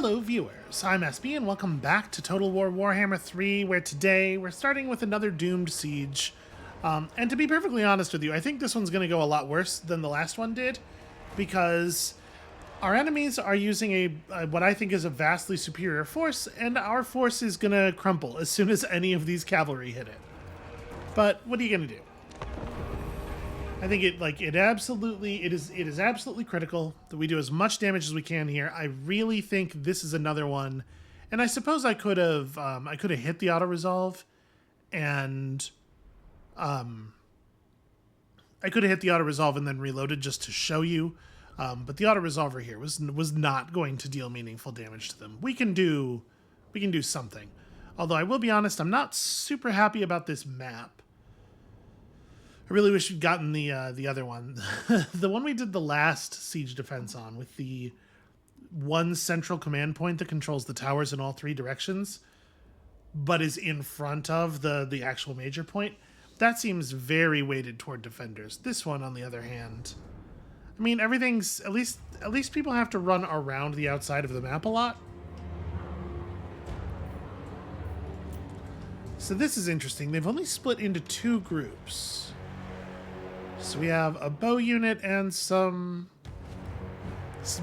Hello viewers, I'm SB and welcome back to Total War Warhammer 3, where today we're starting with another doomed siege. And to be perfectly honest with you, I think this one's going to go a lot worse than the last one did, because our enemies are using what I think is a vastly superior force, and our force is going to crumple as soon as any of these cavalry hit it. But what are you going to do? I think it is absolutely critical that we do as much damage as we can here. I really think this is another one, and I suppose I could have hit the auto resolve, and I could have hit the auto resolve and then reloaded just to show you. But the auto resolver here was not going to deal meaningful damage to them. We can do something. Although I will be honest, I'm not super happy about this map. I really wish we'd gotten the other one. The one we did the last siege defense on, with the one central command point that controls the towers in all three directions, but is in front of the actual major point. That seems very weighted toward defenders. This one, on the other hand, I mean, everything's at least people have to run around the outside of the map a lot. So this is interesting. They've only split into two groups. So we have a bow unit and some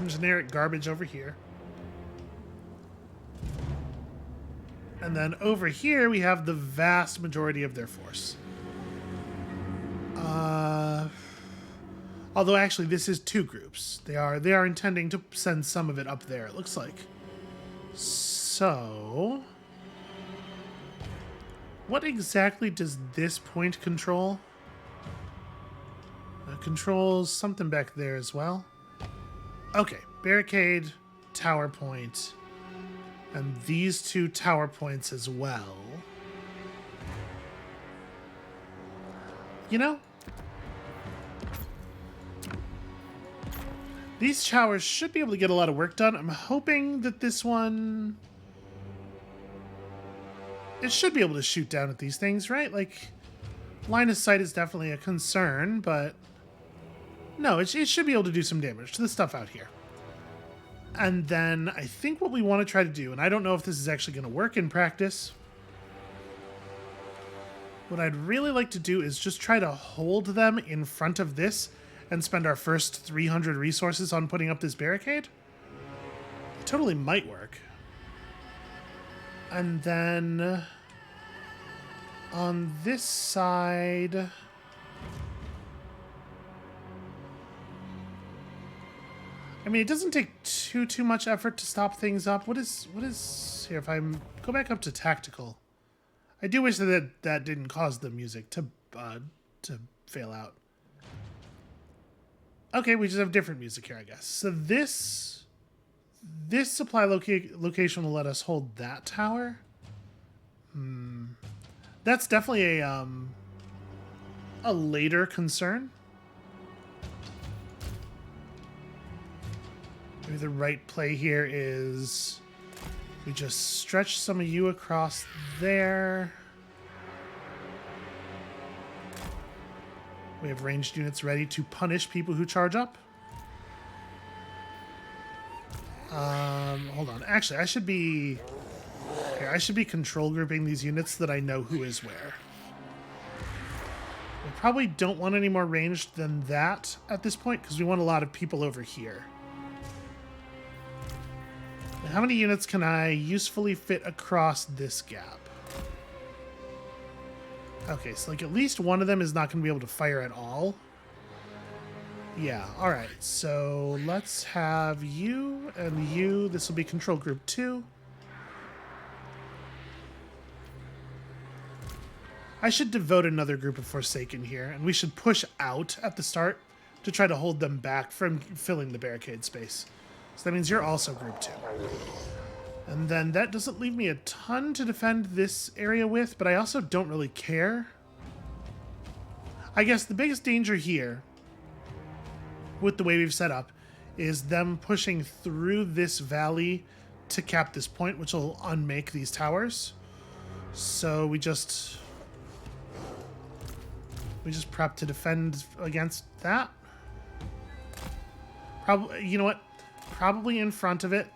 generic garbage over here. And then over here we have the vast majority of their force. Although actually this is two groups. They are intending to send some of it up there, it looks like. So what exactly does this point control? Controls something back there as well. Okay, barricade, tower point, and these two tower points as well. You know, these towers should be able to get a lot of work done. I'm hoping that this one, it should be able to shoot down at these things, right? Like, line of sight is definitely a concern, but no, it should be able to do some damage to the stuff out here. And then I think what we want to try to do, and I don't know if this is actually going to work in practice, what I'd really like to do is just try to hold them in front of this and spend our first 300 resources on putting up this barricade. It totally might work. And then on this side, I mean, it doesn't take too much effort to stop things up. What is here? If I go back up to tactical, I do wish that didn't cause the music to fail out. Okay, we just have different music here, I guess. So this supply location will let us hold that tower. That's definitely a later concern. Maybe the right play here is we just stretch some of you across there. We have ranged units ready to punish people who charge up. Hold on. Actually, I should be control grouping these units so that I know who is where. We probably don't want any more ranged than that at this point, because we want a lot of people over here. How many units can I usefully fit across this gap? Okay, so like at least one of them is not going to be able to fire at all. Yeah, alright. So let's have you and you. This will be control group 2. I should devote another group of Forsaken here, and we should push out at the start to try to hold them back from filling the barricade space. So that means you're also group 2. And then that doesn't leave me a ton to defend this area with, but I also don't really care. I guess the biggest danger here, with the way we've set up, is them pushing through this valley to cap this point, which will unmake these towers. So we just prep to defend against that. Probably, you know what? Probably in front of it.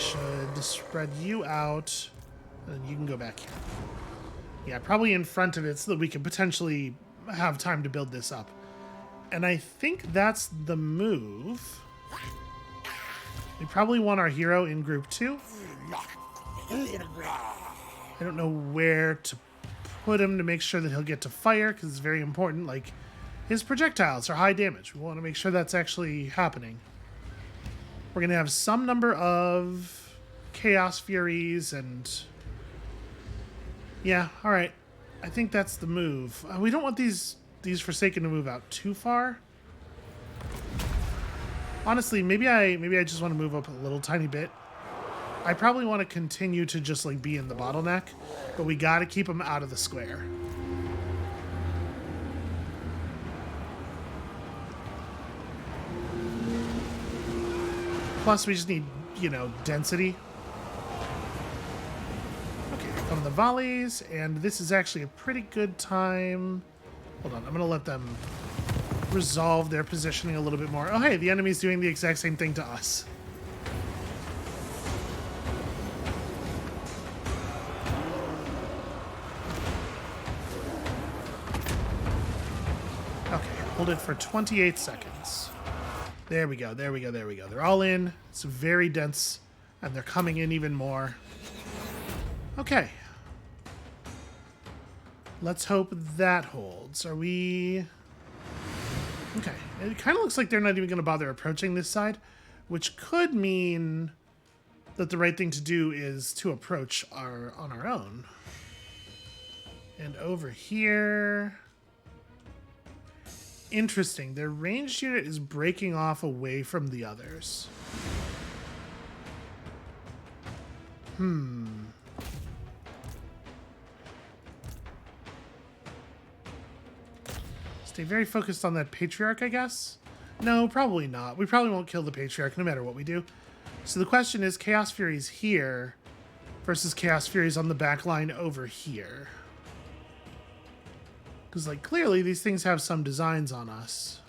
should spread you out, and you can go back here. Yeah, probably in front of it so that we can potentially have time to build this up. And I think that's the move. We probably want our hero in group 2. I don't know where to put him to make sure that he'll get to fire, because it's very important. Like, his projectiles are high damage. We want to make sure that's actually happening. We're going to have some number of Chaos Furies and... yeah, alright. I think that's the move. We don't want these Forsaken to move out too far. Honestly, maybe I just want to move up a little tiny bit. I probably want to continue to just like be in the bottleneck, but we got to keep them out of the square. Plus, we just need, you know, density. Okay, here come the volleys, and this is actually a pretty good time. Hold on, I'm going to let them resolve their positioning a little bit more. Oh, hey, the enemy's doing the exact same thing to us. Okay, hold it for 28 seconds. There we go, there we go, there we go. They're all in. It's very dense, and they're coming in even more. Okay. Let's hope that holds. Are we... okay. It kind of looks like they're not even going to bother approaching this side, which could mean that the right thing to do is to approach on our own. And over here... interesting. Their ranged unit is breaking off away from the others. Stay very focused on that Patriarch, I guess? No, probably not. We probably won't kill the Patriarch no matter what we do. So the question is Chaos Furies here versus Chaos Furies on the back line over here. Because, like, clearly these things have some designs on us.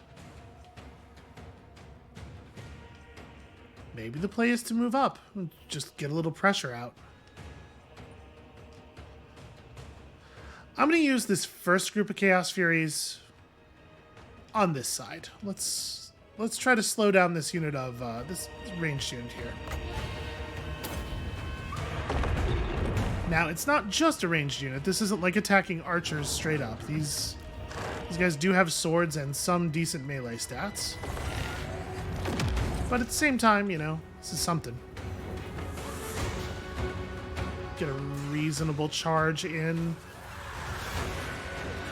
Maybe the play is to move up and just get a little pressure out. I'm going to use this first group of Chaos Furies on this side. Let's try to slow down this unit of this ranged unit here. Now, it's not just a ranged unit. This isn't like attacking archers straight up. These guys do have swords and some decent melee stats. But at the same time, you know, this is something. Get a reasonable charge in.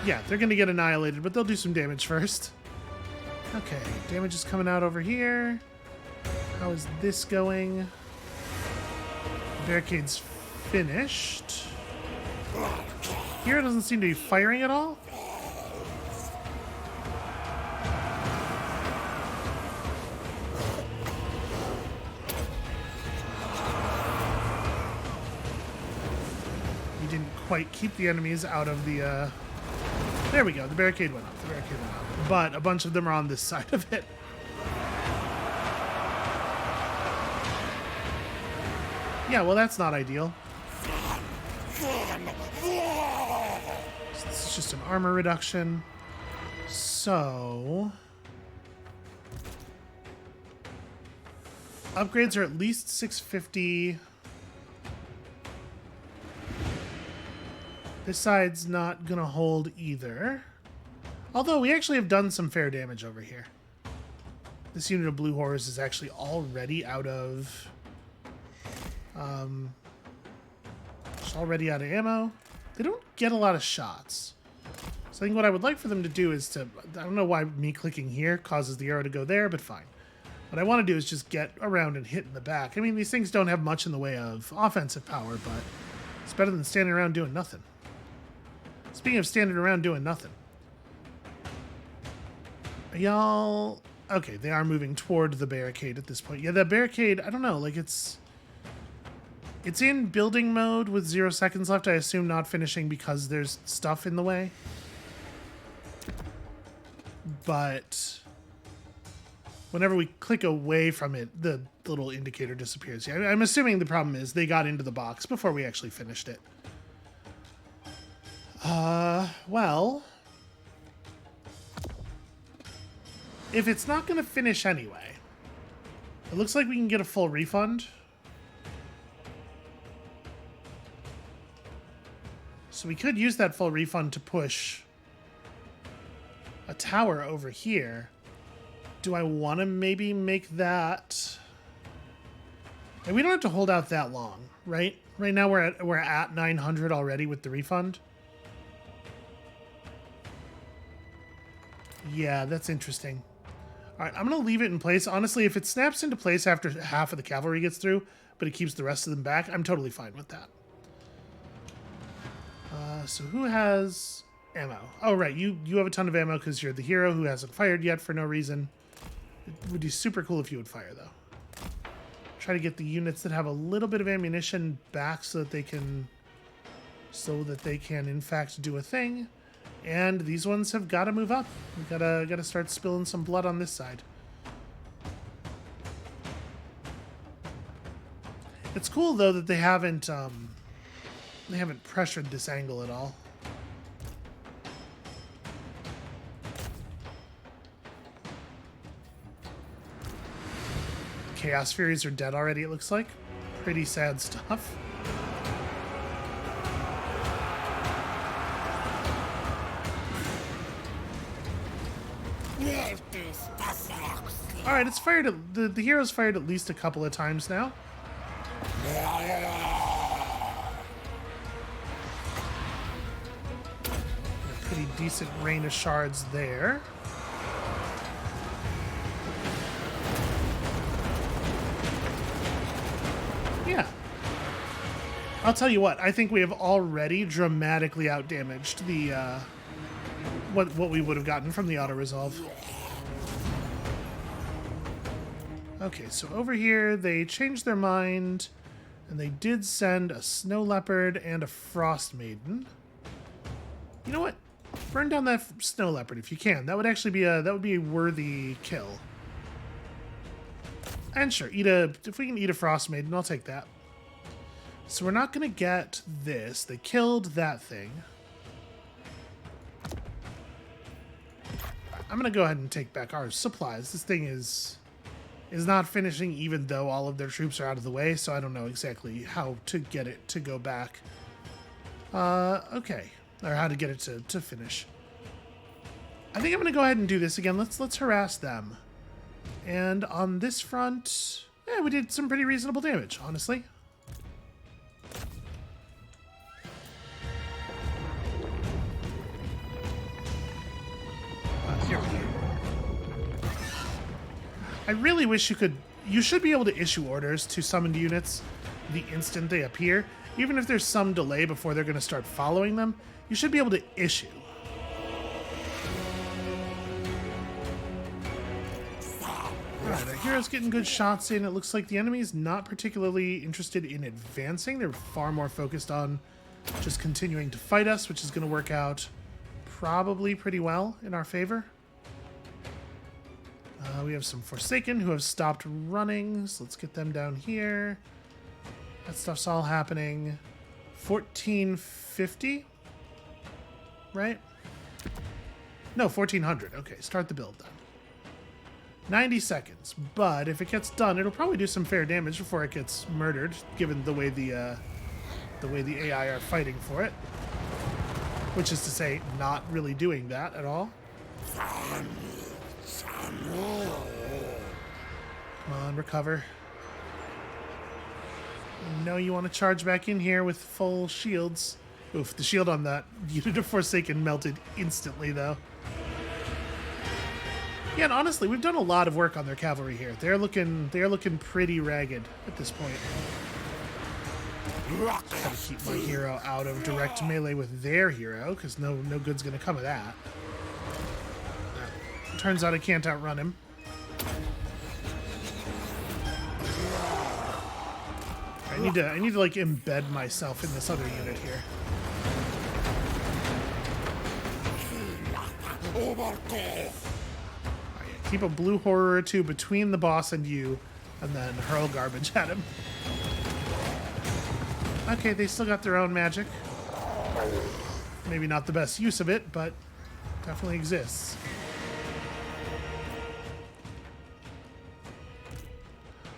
Yeah, they're going to get annihilated, but they'll do some damage first. Okay, damage is coming out over here. How is this going? Barricade's finished. Here doesn't seem to be firing at all. You didn't quite keep the enemies out of the... there we go. The barricade went up. The barricade went up. But a bunch of them are on this side of it. Yeah, well, that's not ideal. So this is just an armor reduction. So... upgrades are at least 650. This side's not gonna hold either. Although we actually have done some fair damage over here. This unit of blue horrors is actually already out of... it's already out of ammo. They don't get a lot of shots. So I think what I would like for them to do is to... I don't know why me clicking here causes the arrow to go there, but fine. What I want to do is just get around and hit in the back. I mean, these things don't have much in the way of offensive power, but it's better than standing around doing nothing. Speaking of standing around doing nothing. Y'all... okay, they are moving toward the barricade at this point. Yeah, that barricade, I don't know, like it's in building mode with 0 seconds left. I assume not finishing because there's stuff in the way. But Whenever we click away from it, the little indicator disappears. Yeah, I'm assuming the problem is they got into the box before we actually finished it. Well, if it's not going to finish anyway, it looks like we can get a full refund. So we could use that full refund to push a tower over here. Do I want to maybe make that... And we don't have to hold out that long, right? Right now we're at 900 already with the refund. Yeah, that's interesting. All right, I'm going to leave it in place. Honestly, if it snaps into place after half of the cavalry gets through, but it keeps the rest of them back, I'm totally fine with that. So who has ammo? Oh, right. You have a ton of ammo because you're the hero who hasn't fired yet for no reason. It would be super cool if you would fire, though. Try to get the units that have a little bit of ammunition back so that they can, in fact, do a thing. And these ones have got to move up. We gotta start spilling some blood on this side. It's cool though that they haven't pressured this angle at all. Chaos Furies are dead already, it looks like. Pretty sad stuff. Alright, it's fired the hero's fired at least a couple of times now. A pretty decent rain of shards there. Yeah. I'll tell you what, I think we have already dramatically outdamaged the what we would have gotten from the auto-resolve. Okay, so over here, they changed their mind, and they did send a Snow Leopard and a Frost Maiden. You know what? Burn down that Snow Leopard if you can. That would actually be a worthy kill. And sure, if we can eat a Frost Maiden, I'll take that. So we're not going to get this. They killed that thing. I'm going to go ahead and take back our supplies. This thing is not finishing even though all of their troops are out of the way, so I don't know exactly how to get it to go back. Okay. Or how to get it to finish. I think I'm going to go ahead and do this again. Let's harass them. And on this front, yeah, we did some pretty reasonable damage, honestly. Here we go. I really wish you should be able to issue orders to summoned units the instant they appear. Even if there's some delay before they're going to start following them, you should be able to issue. Alright, our hero's getting good shots in. It looks like the enemy's not particularly interested in advancing. They're far more focused on just continuing to fight us, which is going to work out probably pretty well in our favor. We have some Forsaken who have stopped running, so let's get them down here. That stuff's all happening. 1450? Right? No, 1400. Okay, start the build then. 90 seconds, but if it gets done, it'll probably do some fair damage before it gets murdered, given the way the AI are fighting for it. Which is to say, not really doing that at all. Come on, recover. No, you want to charge back in here with full shields. Oof, the shield on that unit of Forsaken melted instantly, though. Yeah, and honestly, we've done a lot of work on their cavalry here. They're looking pretty ragged at this point. Gotta keep my hero out of direct melee with their hero, because no good's gonna come of that. Turns out I can't outrun him. I need to like embed myself in this other unit here. Keep a blue horror or two between the boss and you, and then hurl garbage at him. Okay, they still got their own magic. Maybe not the best use of it, but definitely exists.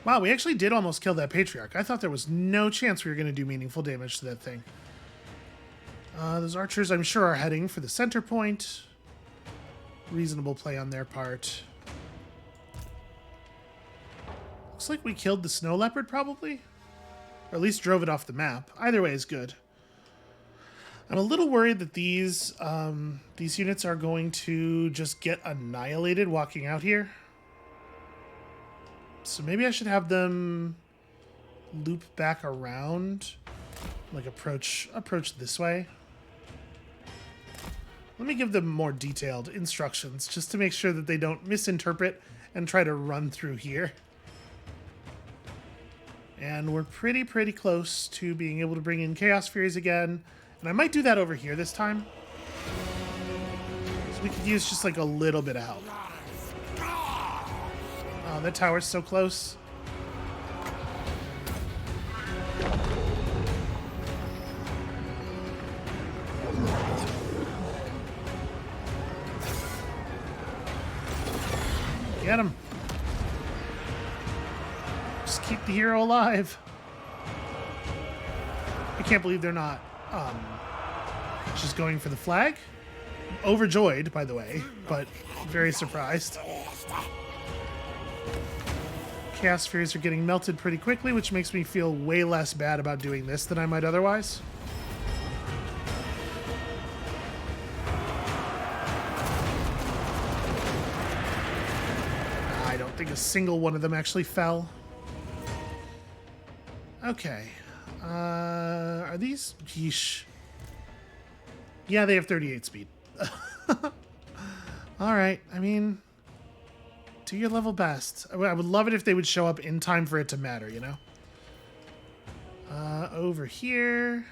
Wow, we actually did almost kill that Patriarch. I thought there was no chance we were going to do meaningful damage to that thing. Those archers, I'm sure, are heading for the center point. Reasonable play on their part. Looks like we killed the Snow Leopard, probably. Or at least drove it off the map. Either way is good. I'm a little worried that these units are going to just get annihilated walking out here. So maybe I should have them loop back around, like approach this way. Let me give them more detailed instructions just to make sure that they don't misinterpret and try to run through here. And we're pretty close to being able to bring in Chaos Furies again. And I might do that over here this time. So we could use just like a little bit of help. Oh, that tower's so close. Get him. Just keep the hero alive. I can't believe they're not just going for the flag. Overjoyed, by the way, but very surprised. Chaos Furies are getting melted pretty quickly, which makes me feel way less bad about doing this than I might otherwise. I don't think a single one of them actually fell. Okay. Are these... Yeesh. Yeah, they have 38 speed. Alright, I mean... Do your level best. I would love it if they would show up in time for it to matter, you know? Over here...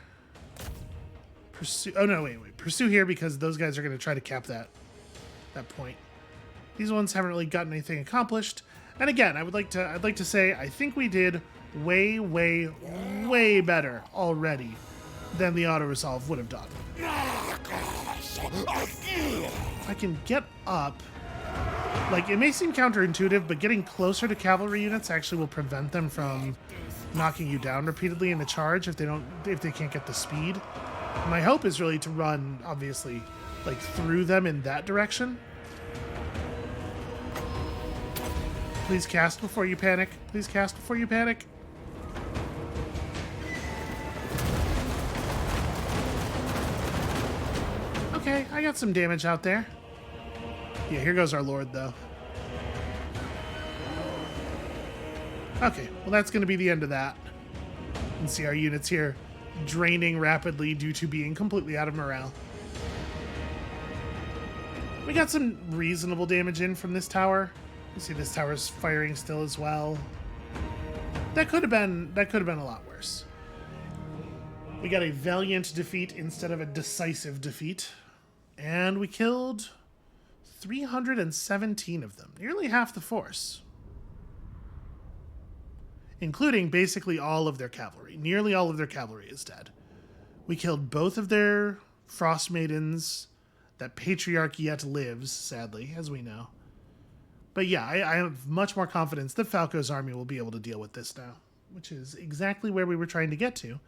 Pursue... Oh, no, wait. Pursue here because those guys are going to try to cap that point. These ones haven't really gotten anything accomplished. And again, I'd like to say I think we did way better already than the auto-resolve would have done. I can get up. Like, it may seem counterintuitive, but getting closer to cavalry units actually will prevent them from knocking you down repeatedly in the charge if they can't get the speed. My hope is really to run, obviously, like through them in that direction. Please cast before you panic. Please cast before you panic. Okay, I got some damage out there. Yeah, here goes our lord, though. Okay, well that's going to be the end of that. You can see our units here draining rapidly due to being completely out of morale. We got some reasonable damage in from this tower. You see this tower's firing still as well. That could have been a lot worse. We got a valiant defeat instead of a decisive defeat. And we killed 317 of them, nearly half the force. Including basically all of their cavalry. Nearly all of their cavalry is dead. We killed both of their Frost Maidens. That Patriarch yet lives, sadly, as we know. But yeah, I have much more confidence that Falco's army will be able to deal with this now, which is exactly where we were trying to get to.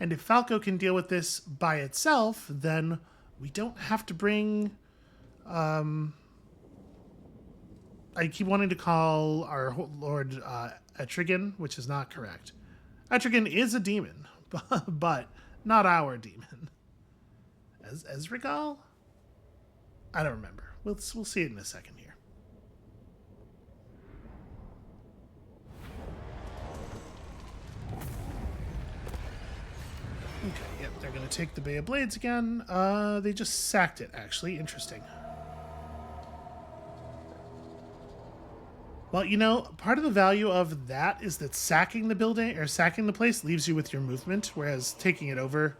And if Falco can deal with this by itself, then we don't have to bring... I keep wanting to call our Lord Etrigan, which is not correct. Etrigan is a demon, but not our demon. Ezregal? I don't remember. We'll see it in a second here. Okay, yep, they're going to take the Bay of Blades again. They just sacked it, actually. Interesting. Well, you know, part of the value of that is that sacking the building, or sacking the place, leaves you with your movement, whereas taking it over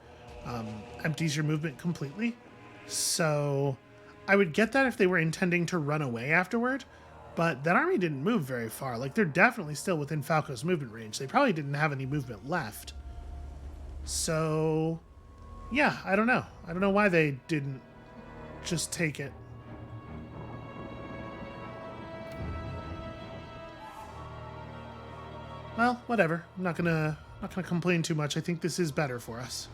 empties your movement completely. So I would get that if they were intending to run away afterward, But that army didn't move very far. Like, they're definitely still within Falco's movement range. They probably didn't have any movement left. So, yeah, I don't know. I don't know why they didn't just take it. Well, whatever. I'm not gonna complain too much. I think this is better for us.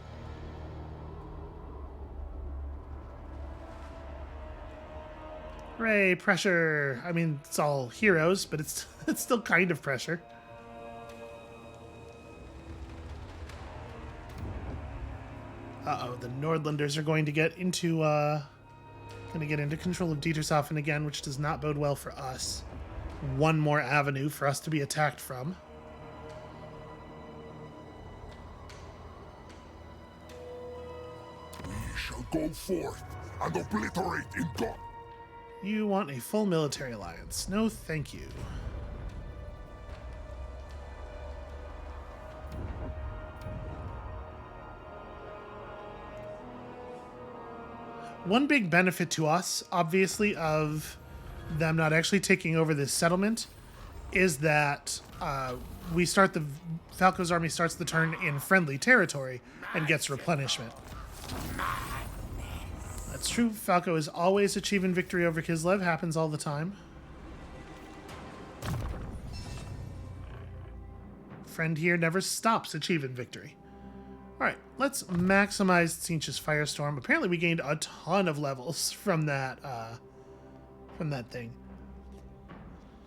Hooray, pressure. I mean, it's all heroes, but it's still kind of pressure. Uh-oh, the Nordlanders are going to get into control of Dietershofen again, which does not bode well for us. One more avenue for us to be attacked from. We shall go forth and obliterate in God. You want a full military alliance. No, thank you. One big benefit to us, obviously, of them not actually taking over this settlement is that Falco's army starts the turn in friendly territory and gets replenishment. That's true. Falco is always achieving victory over Kislev. Happens all the time. Friend here never stops achieving victory. Alright, let's maximize Tzeentch's Firestorm. Apparently we gained a ton of levels from that thing.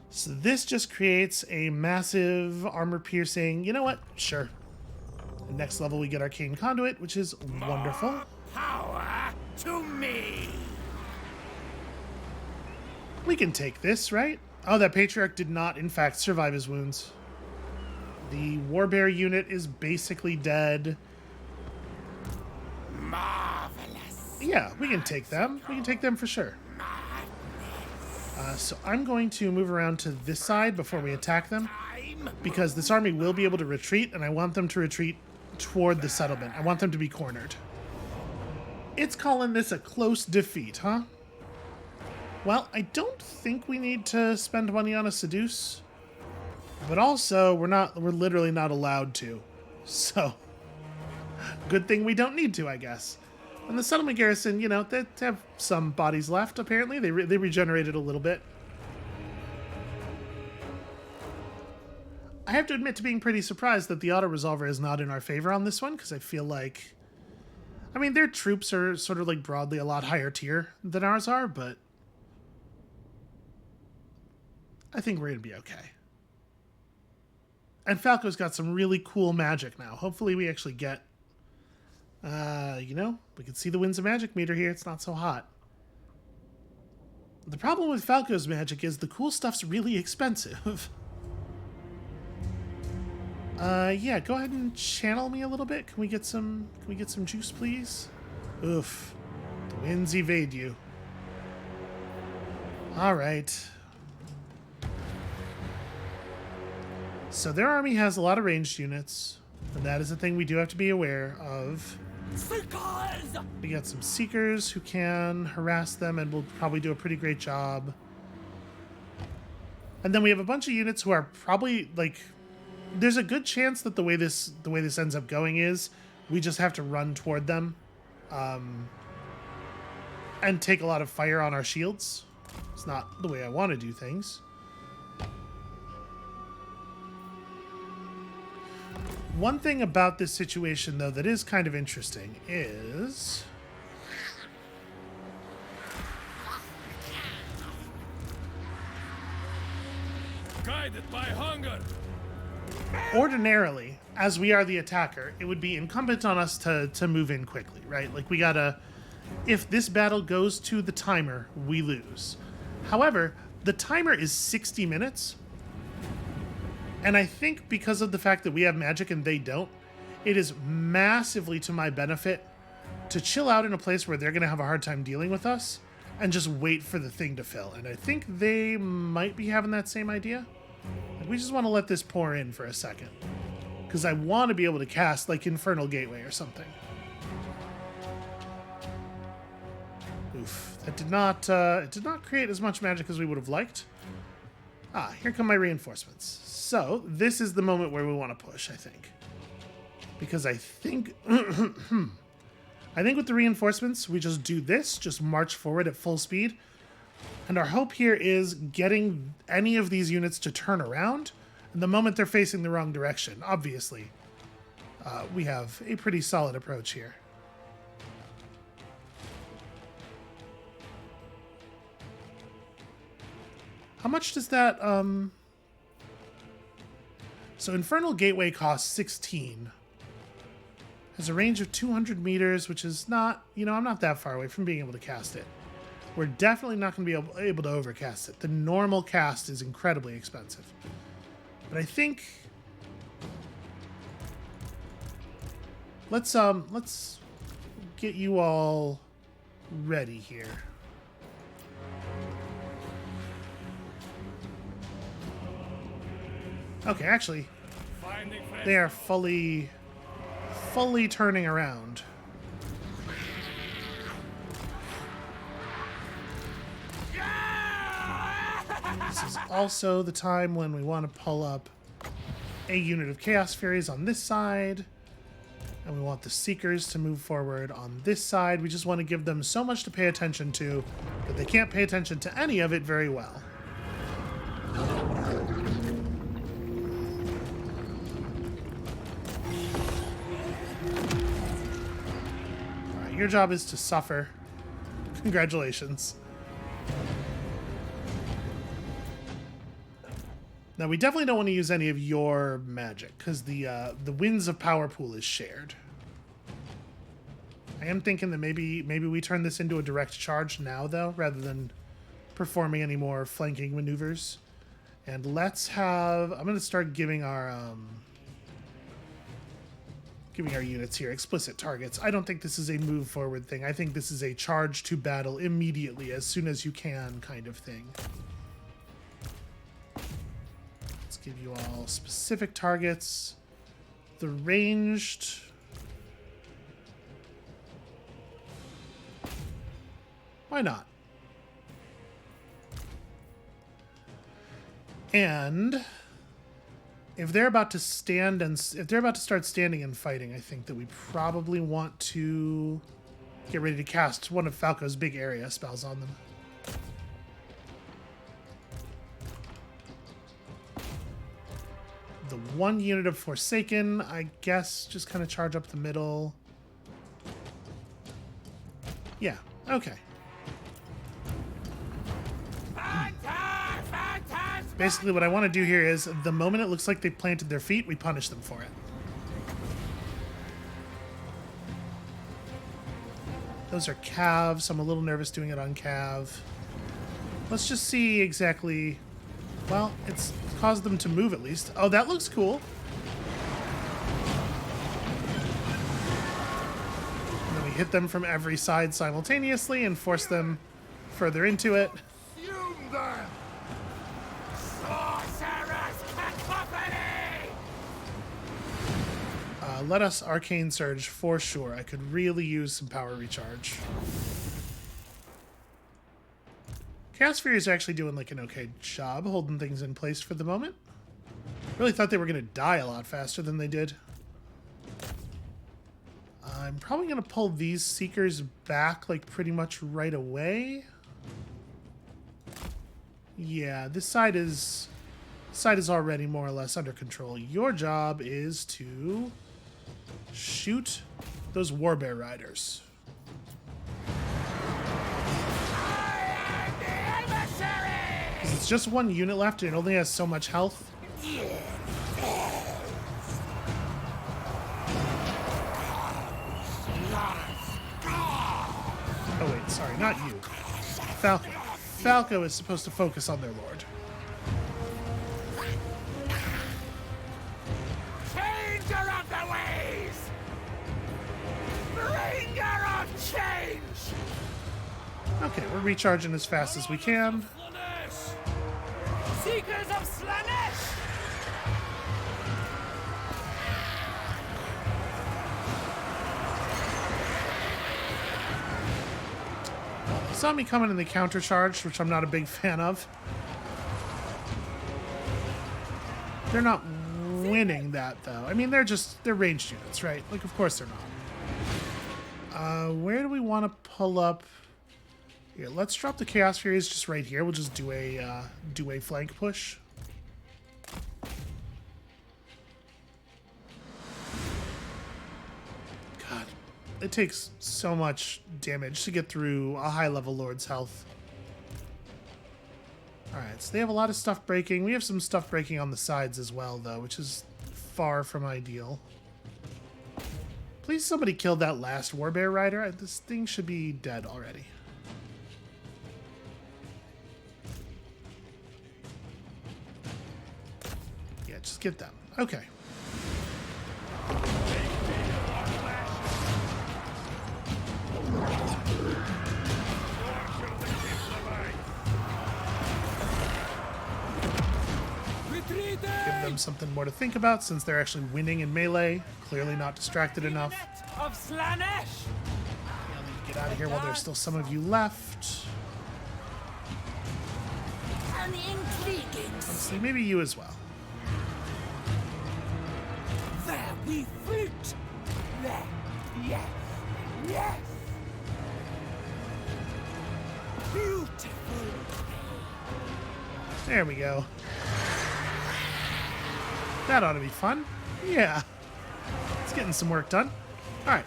So this just creates a massive armor-piercing... You know what? Sure. The next level we get Arcane Conduit, which is wonderful. More power to me! We can take this, right? Oh, that Patriarch did not, in fact, survive his wounds. The Warbear unit is basically dead. Marvelous. Yeah, we can take them. We can take them for sure. So I'm going to move around to this side before we attack them, because this army will be able to retreat, and I want them to retreat toward the settlement. I want them to be cornered. It's calling this a close defeat, huh? Well, I don't think we need to spend money on a seduce, but also we're literally not allowed to. So, good thing we don't need to, I guess. And the settlement garrison, you know, they have some bodies left, apparently. They regenerated a little bit. I have to admit to being pretty surprised that the auto-resolver is not in our favor on this one, because I feel like... I mean, their troops are sort of like broadly a lot higher tier than ours are, but... I think we're going to be okay. And Falco's got some really cool magic now. Hopefully we actually get... you know, we can see the Winds of Magic meter here. It's not so hot. The problem with Falco's magic is the cool stuff's really expensive. Yeah, go ahead and channel me a little bit. Can we get some juice, please? Oof. The winds evade you. All right. So their army has a lot of ranged units, and that is a thing we do have to be aware of. Seekers! We got some Seekers who can harass them and will probably do a pretty great job. And then we have a bunch of units who are probably, like... There's a good chance that the way this ends up going is we just have to run toward them and take a lot of fire on our shields. It's not the way I want to do things. One thing about this situation, though, that is kind of interesting is... Guided by hunger! Ordinarily, as we are the attacker, it would be incumbent on us to move in quickly, right? Like, we gotta... If this battle goes to the timer, we lose. However, the timer is 60 minutes... And I think because of the fact that we have magic and they don't, it is massively to my benefit to chill out in a place where they're going to have a hard time dealing with us and just wait for the thing to fill. And I think they might be having that same idea. Like, we just want to let this pour in for a second, because I want to be able to cast like Infernal Gateway or something. Oof. That did not create as much magic as we would have liked. Ah, here come my reinforcements. So, this is the moment where we want to push, I think. Because I think... I think with the reinforcements, we just do this, just march forward at full speed. And our hope here is getting any of these units to turn around. And the moment they're facing the wrong direction, obviously, we have a pretty solid approach here. How much does that, So Infernal Gateway costs 16. Has a range of 200 meters, which is not, I'm not that far away from being able to cast it. We're definitely not going to be able to overcast it. The normal cast is incredibly expensive. But I think... Let's get you all ready here. Okay, actually, they are fully turning around. This is also the time when we want to pull up a unit of Chaos Furies on this side, and we want the Seekers to move forward on this side. We just want to give them so much to pay attention to that they can't pay attention to any of it very well. Your job is to suffer. Congratulations. Now, we definitely don't want to use any of your magic, because the Winds of Power pool is shared. I am thinking that maybe we turn this into a direct charge now, though, rather than performing any more flanking maneuvers. And let's have... I'm going to start giving our units here explicit targets. I don't think this is a move forward thing. I think this is a charge to battle immediately, as soon as you can kind of thing. Let's give you all specific targets. The ranged... Why not? And... if they're about to stand and if they're about to start standing and fighting, I think that we probably want to get ready to cast one of Falco's big area spells on them. The one unit of Forsaken, I guess, just kind of charge up the middle. Yeah, okay. Basically, what I want to do here is, the moment it looks like they planted their feet, we punish them for it. Those are calves. I'm a little nervous doing it on cav. Let's just see exactly... Well, it's caused them to move at least. Oh, that looks cool. And then we hit them from every side simultaneously and force them further into it. Let us Arcane Surge for sure. I could really use some power recharge. Chaos Fury is actually doing like an okay job holding things in place for the moment. Really thought they were going to die a lot faster than they did. I'm probably going to pull these Seekers back like pretty much right away. Yeah, this side is already more or less under control. Your job is to shoot those Warbear Riders. Because it's just one unit left and it only has so much health. Oh wait, sorry, not you. Falco. Falco is supposed to focus on their lord. Changer of the ways! Bringer of change! Okay, we're recharging as fast as we can. Seekers of Slanesh! Saw me coming in the counter charge, which I'm not a big fan of. They're not winning that, though. I mean, they're ranged units, right? Like, of course they're not. Where do we want to pull up? Here, let's drop the Chaos Furies just right here. We'll just do a flank push. God, it takes so much damage to get through a high-level Lord's health. Alright, so they have a lot of stuff breaking. We have some stuff breaking on the sides as well, though, which is far from ideal. Please somebody kill that last Warbear Rider. This thing should be dead already. Yeah, just get them. Okay. Give them something more to think about since they're actually winning in melee. Clearly not distracted enough. Of Slanesh! I'll need to get out of here while there's still some of you left. An intriguing. Honestly, maybe you as well. There we flit! There. Yes. Yes. Beautiful. There we go. That ought to be fun. Yeah. It's getting some work done. Alright.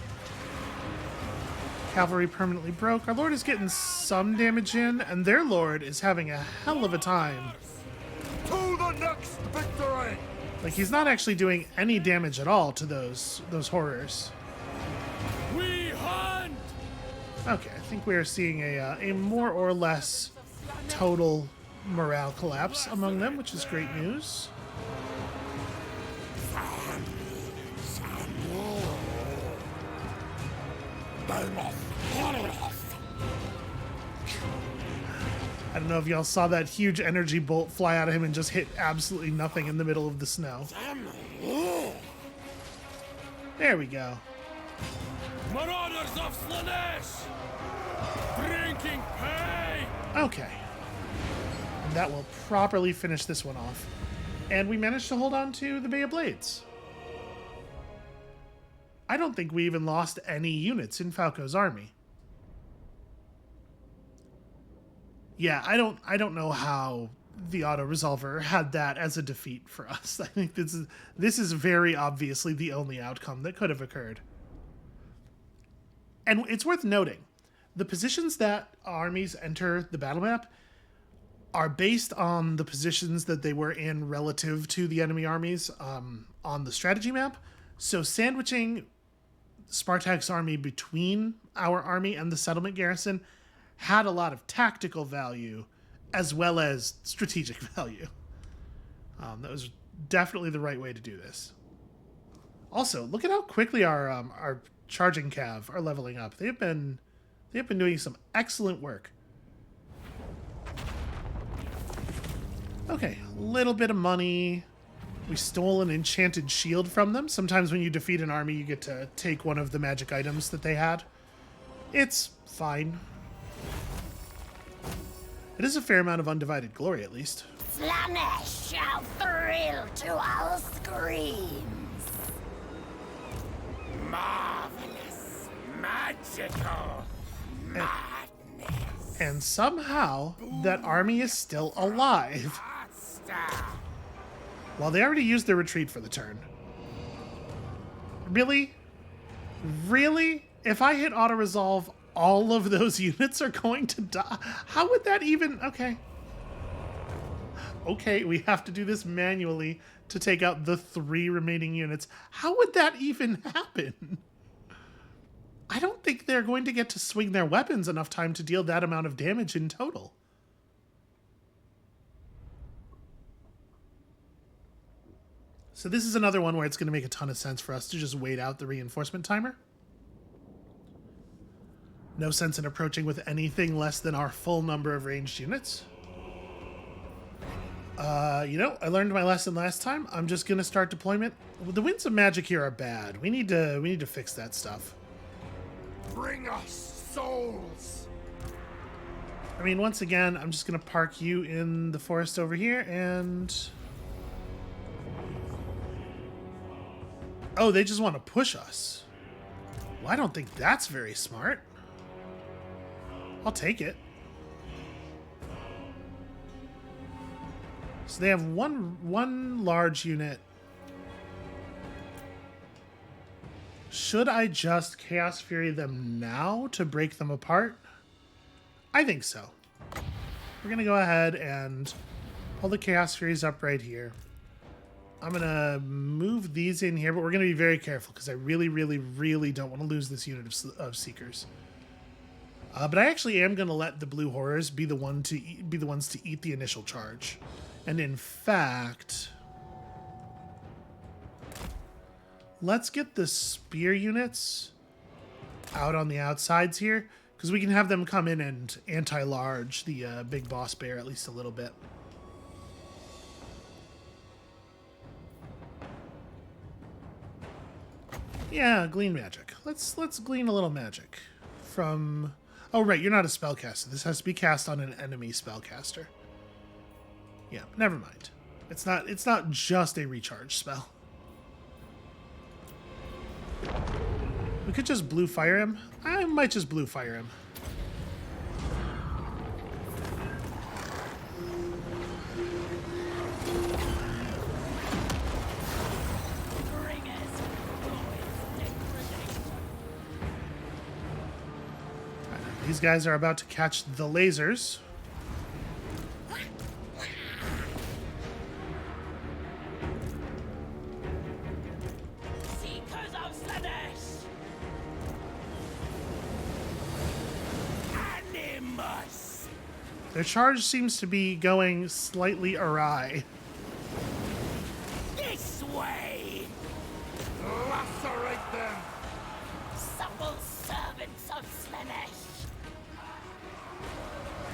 Cavalry permanently broke. Our lord is getting some damage in, and their lord is having a hell of a time. To the next victory! Like, he's not actually doing any damage at all to those horrors. We hunt! Okay, I think we are seeing a more or less total morale collapse among them, which is great news. I don't know if y'all saw that huge energy bolt fly out of him and just hit absolutely nothing in the middle of the snow. There we go. Marauders of Slanesh! Drinking pay! Okay. And that will properly finish this one off. And we managed to hold on to the Bay of Blades. I don't think we even lost any units in Falco's army. Yeah, I don't know how the auto-resolver had that as a defeat for us. I think this is very obviously the only outcome that could have occurred. And it's worth noting, the positions that armies enter the battle map are based on the positions that they were in relative to the enemy armies on the strategy map. So sandwiching Spartak's army between our army and the settlement garrison had a lot of tactical value as well as strategic value. That was definitely the right way to do this. Also, look at how quickly our charging cav are leveling up. They've been doing some excellent work. Okay, a little bit of money. We stole an enchanted shield from them. Sometimes when you defeat an army, you get to take one of the magic items that they had. It's fine. It is a fair amount of undivided glory, at least. Slanesh shall thrill to our screams. Marvelous. Magical. Madness. And somehow, that army is still alive. Master. Well, they already used their retreat for the turn. Really? Really? If I hit auto-resolve, all of those units are going to die? How would that even... Okay. Okay, we have to do this manually to take out the 3 remaining units. How would that even happen? I don't think they're going to get to swing their weapons enough time to deal that amount of damage in total. So this is another one where it's going to make a ton of sense for us to just wait out the reinforcement timer. No sense in approaching with anything less than our full number of ranged units. You know, I learned my lesson last time. I'm just going to start deployment. The winds of magic here are bad. We need to fix that stuff. Bring us souls! I mean, once again, I'm just going to park you in the forest over here and... Oh, they just want to push us. Well, I don't think that's very smart. I'll take it. So they have one large unit. Should I just Chaos Fury them now to break them apart? I think so. We're going to go ahead and pull the Chaos Furies up right here. I'm going to move these in here, but we're going to be very careful because I really, really, really don't want to lose this unit of Seekers. But I actually am going to let the Blue Horrors be the ones to eat the initial charge. And in fact, let's get the spear units out on the outsides here, because we can have them come in and anti-large the big boss bear at least a little bit. Yeah, glean magic. Let's glean a little magic from... Oh, right, you're not a spellcaster. This has to be cast on an enemy spellcaster. Yeah, never mind. It's not just a recharge spell. We could just blue fire him. I might just blue fire him. These guys are about to catch the lasers. Seekers of Slanesh! Animus! Their charge seems to be going slightly awry. This way! Lacerate them! Supple servants of Slanesh!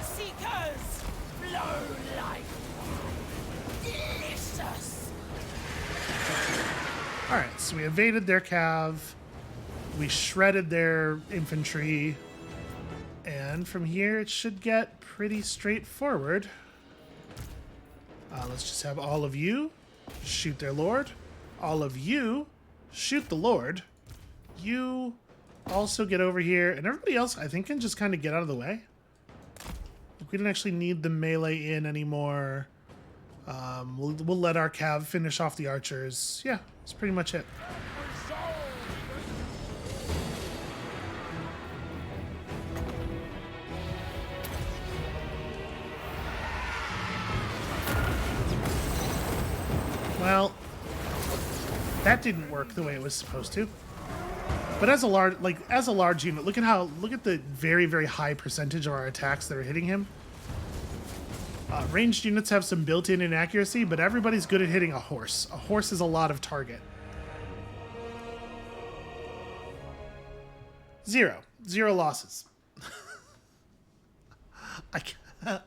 Seekers! Flow life! Delicious! Alright, so we evaded their cav. We shredded their infantry. And from here, it should get pretty straightforward. Let's just have all of you shoot their lord. All of you shoot the lord. You also get over here. And everybody else, I think, can just kind of get out of the way. We don't actually need the melee in anymore. We'll let our cav finish off the archers. Yeah, that's pretty much it. Well, that didn't work the way it was supposed to. But as a large unit, look at the very, very high percentage of our attacks that are hitting him. Ranged units have some built-in inaccuracy, but everybody's good at hitting a horse. A horse is a lot of target. Zero losses.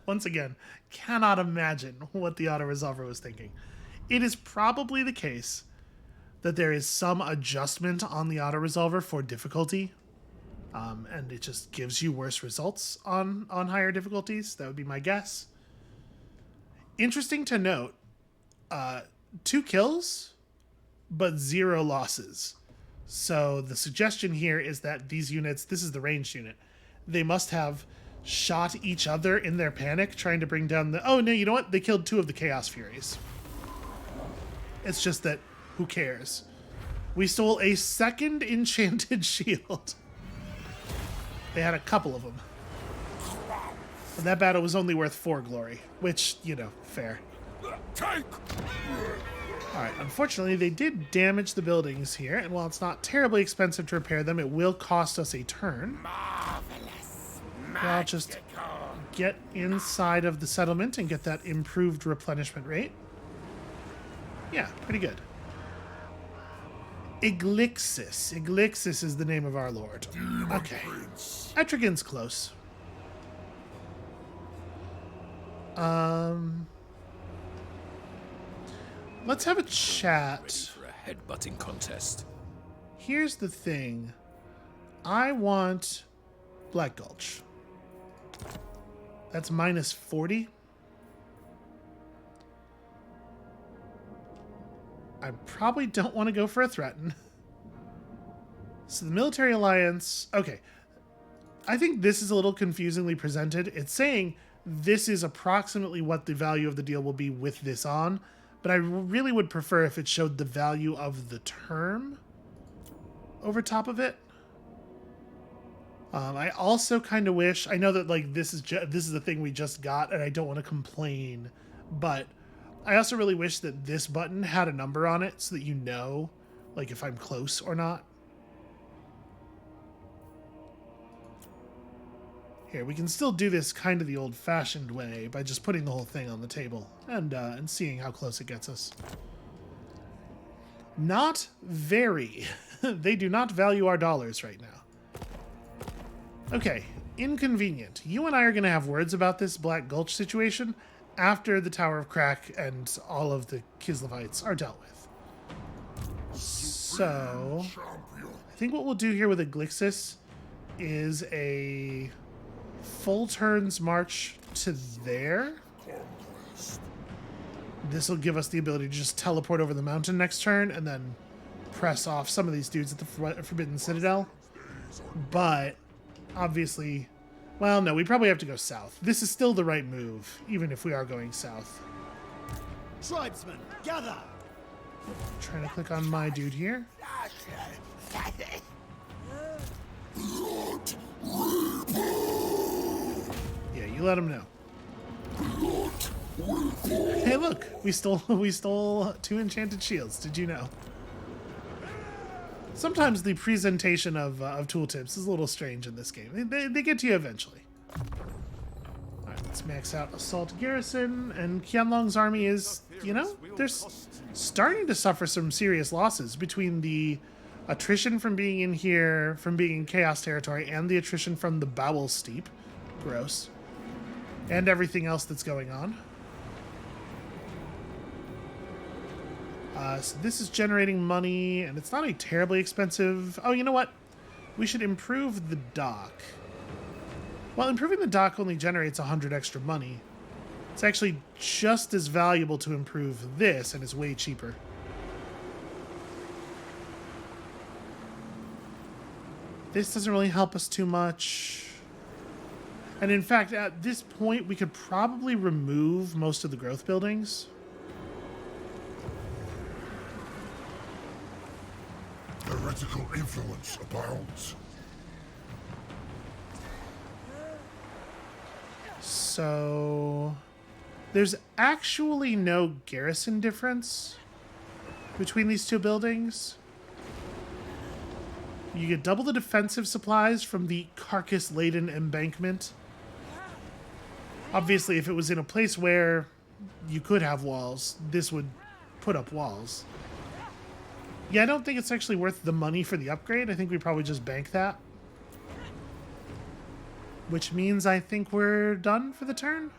Once again, cannot imagine what the auto-resolver was thinking. It is probably the case that there is some adjustment on the auto-resolver for difficulty, and it just gives you worse results on higher difficulties. That would be my guess. Interesting to note, 2 kills, but 0 losses. So the suggestion here is that these units, this is the ranged unit, they must have shot each other in their panic, trying to bring down the... Oh, no, you know what? They killed 2 of the Chaos Furies. It's just that, who cares? We stole a second enchanted shield. They had a couple of them. And that battle was only worth 4 glory, which, you know, fair. Take! Alright, unfortunately, they did damage the buildings here, and while it's not terribly expensive to repair them, it will cost us a turn. Marvelous. I'll just get inside of the settlement and get that improved replenishment rate. Yeah, pretty good. Iglixis. Iglixis is the name of our lord. Okay. Etrigan's close. Let's have a chat. For a headbutting contest. Here's the thing. I want Black Gulch. That's minus 40. I probably don't want to go for a threaten. So the military alliance... Okay. I think this is a little confusingly presented. It's saying this is approximately what the value of the deal will be with this on, but I really would prefer if it showed the value of the term over top of it. I also kind of wish... I know that like this is the thing we just got, and I don't want to complain, but I also really wish that this button had a number on it so that you know, like, if I'm close or not. Here, we can still do this kind of the old-fashioned way by just putting the whole thing on the table and seeing how close it gets us. Not very. They do not value our dollars right now. Okay, inconvenient. You and I are going to have words about this Black Gulch situation after the Tower of Crack and all of the Kislevites are dealt with. So, I think what we'll do here with a Glixis is a full turn's march to there. This will give us the ability to just teleport over the mountain next turn and then press off some of these dudes at the Forbidden Citadel. But obviously, well, no, we probably have to go south. This is still the right move, even if we are going south. Tribesmen, gather! Trying to click on my dude here. Yeah, you let him know. Hey, look, we stole 2 enchanted shields. Did you know? Sometimes the presentation of tooltips is a little strange in this game. They get to you eventually. All right, let's max out Assault Garrison, and Qianlong's army is, you know, they're starting to suffer some serious losses between the attrition from being in here, from being in Chaos territory, and the attrition from the Bowel Steep. Gross. And everything else that's going on. So this is generating money, and it's not a terribly expensive... Oh, you know what? We should improve the dock. Well, improving the dock only generates 100 extra money. It's actually just as valuable to improve this, and it's way cheaper. This doesn't really help us too much. And in fact, at this point, we could probably remove most of the growth buildings. Heretical influence abounds. So there's actually no garrison difference between these two buildings. You get double the defensive supplies from the carcass-laden embankment. Obviously, if it was in a place where you could have walls, this would put up walls. Yeah, I don't think it's actually worth the money for the upgrade. I think we probably just bank that. Which means I think we're done for the turn.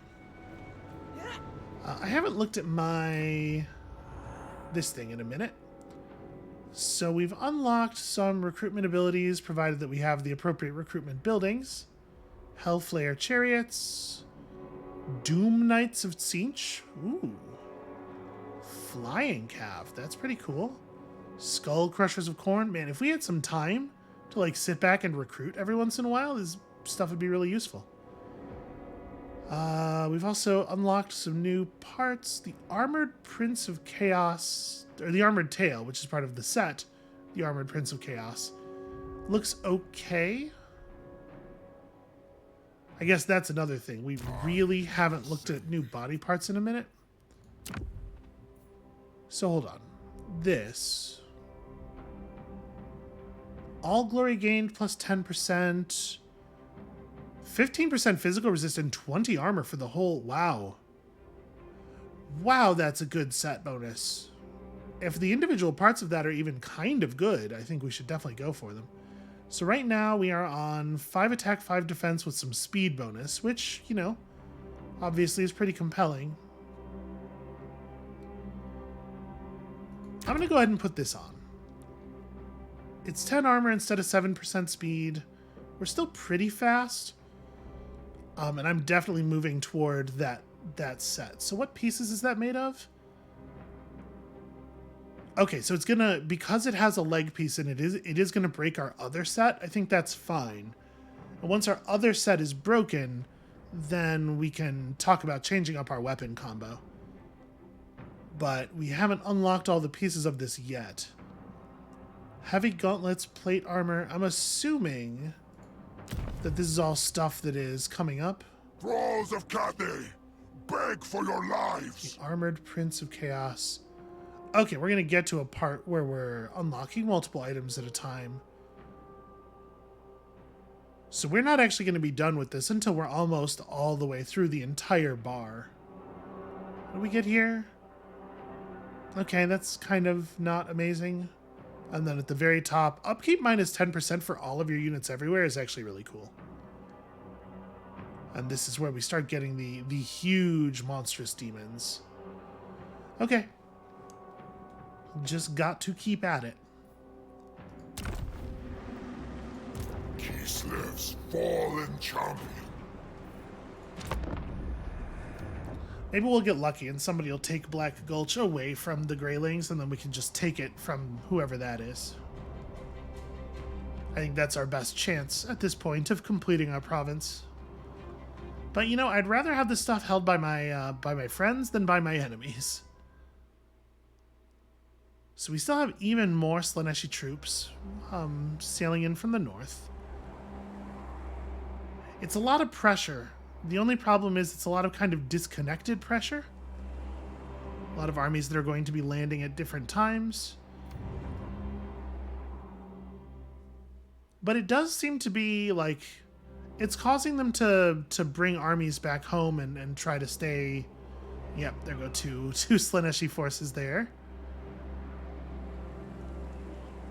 I haven't looked at this thing in a minute. So we've unlocked some recruitment abilities, provided that we have the appropriate recruitment buildings. Hellflayer Chariots. Doom Knights of Tzeentch. Ooh. Flying Cav. That's pretty cool. Skull Crushers of Corn. Man, if we had some time to like sit back and recruit every once in a while, this stuff would be really useful. We've also unlocked some new parts. The Armored Prince of Chaos, or the Armored Tail, which is part of the set. The Armored Prince of Chaos. Looks okay. I guess that's another thing. We really haven't looked at new body parts in a minute. So hold on. This. All glory gained plus 10%. 15% physical resist and 20 armor for the whole... Wow. Wow, that's a good set bonus. If the individual parts of that are even kind of good, I think we should definitely go for them. So right now we are on 5 attack, 5 defense with some speed bonus, which, you know, obviously is pretty compelling. I'm going to go ahead and put this on. It's 10 armor instead of 7% speed. We're still pretty fast. And I'm definitely moving toward that set. So what pieces is that made of? Okay, so it's gonna, because it has a leg piece and it is gonna break our other set. I think that's fine. And once our other set is broken, then we can talk about changing up our weapon combo. But we haven't unlocked all the pieces of this yet. Heavy gauntlets, plate armor. I'm assuming that this is all stuff that is coming up. Thralls of Cathay, beg for your lives. The Armored Prince of Chaos. Okay, we're going to get to a part where we're unlocking multiple items at a time. So we're not actually going to be done with this until we're almost all the way through the entire bar. What do we get here? Okay, that's kind of not amazing. And then at the very top, upkeep minus 10% for all of your units everywhere is actually really cool. And this is where we start getting the huge monstrous demons. Okay. Just got to keep at it. Kislev's fallen champion. Maybe we'll get lucky and somebody will take Black Gulch away from the Greylings and then we can just take it from whoever that is. I think that's our best chance at this point of completing our province. But you know, I'd rather have this stuff held by my friends than by my enemies. So we still have even more Slaaneshi troops sailing in from the north. It's a lot of pressure. The only problem is it's a lot of kind of disconnected pressure. A lot of armies that are going to be landing at different times. But it does seem to be like it's causing them to bring armies back home and try to stay. Yep, there go two Slaaneshi forces there.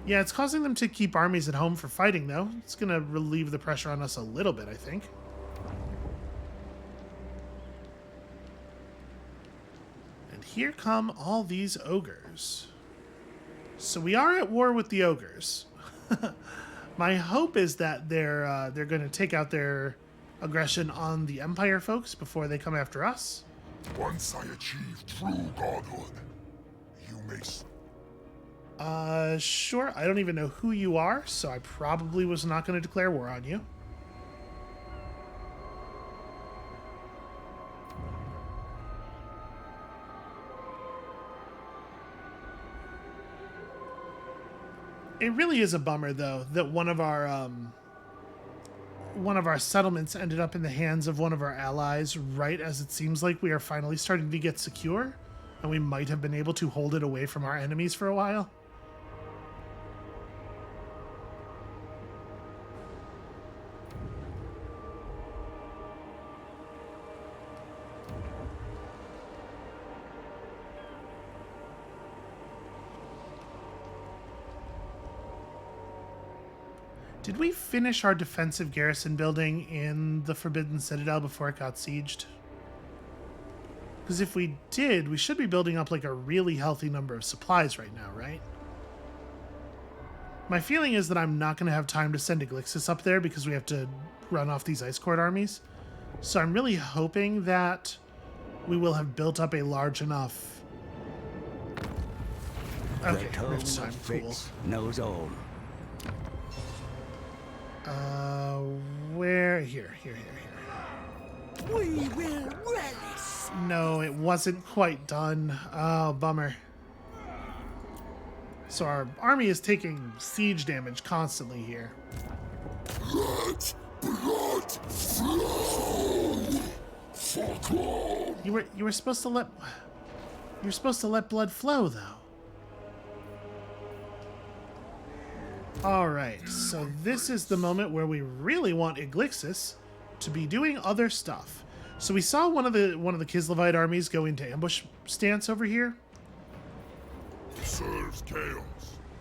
Yeah, it's causing them to keep armies at home for fighting, though. It's going to relieve the pressure on us a little bit, I think. And here come all these ogres. So we are at war with the ogres. My hope is that they're going to take out their aggression on the Empire folks before they come after us. Once I achieve true godhood, you may... Sure. I don't even know who you are, so I probably was not going to declare war on you. It really is a bummer, though, that one of our settlements ended up in the hands of one of our allies right as it seems like we are finally starting to get secure, and we might have been able to hold it away from our enemies for a while. Did we finish our defensive garrison building in the Forbidden Citadel before it got sieged? Because if we did, we should be building up like a really healthy number of supplies right now, right? My feeling is that I'm not going to have time to send Iglixis up there because we have to run off these Ice Court armies. So I'm really hoping that we will have built up a large enough... Okay, Rift time, cool. Knows all. Where? Here. We will relish. No, it wasn't quite done. Oh, bummer. So our army is taking siege damage constantly here. Let blood flow. Fuck all. You were supposed to let... You're supposed to let blood flow, though. Alright, so this is the moment where we really want Iglixis to be doing other stuff. So we saw one of the Kislevite armies go into ambush stance over here. Serves chaos.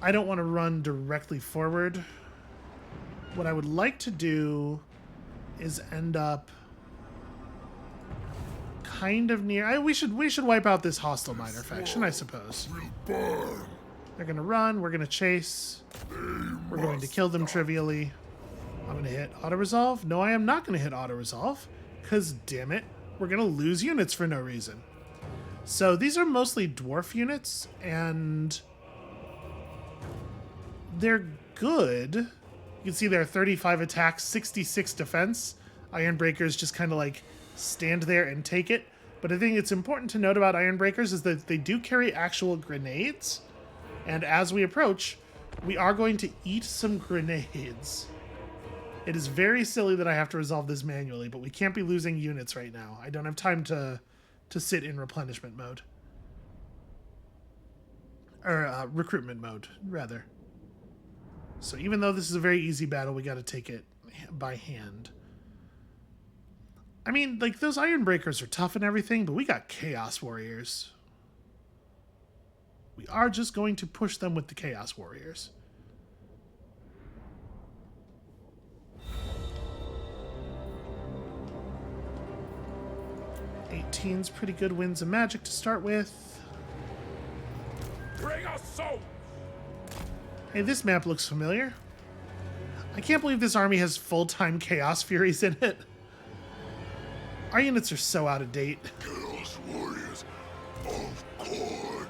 I don't want to run directly forward. What I would like to do is end up kind of near... we should wipe out this hostile minor faction, I suppose. Will burn. They're going to run, we're going to chase, we're going to kill them trivially. I'm going to hit auto-resolve. No, I am not going to hit auto-resolve, because, damn it, we're going to lose units for no reason. So these are mostly dwarf units, and they're good. You can see they're 35 attack, 66 defense. Ironbreakers just kind of like stand there and take it. But I think it's important to note about Ironbreakers is that they do carry actual grenades. And as we approach, we are going to eat some grenades. It is very silly that I have to resolve this manually, but we can't be losing units right now. I don't have time to sit in replenishment mode. Or recruitment mode, rather. So even though this is a very easy battle, we got to take it by hand. I mean, like, those Ironbreakers are tough and everything, but we got Chaos Warriors. We are just going to push them with the Chaos Warriors. 18's pretty good winds of magic to start with. Bring us souls! Hey, this map looks familiar. I can't believe this army has full-time Chaos Furies in it. Our units are so out of date. Chaos Warriors of Corn.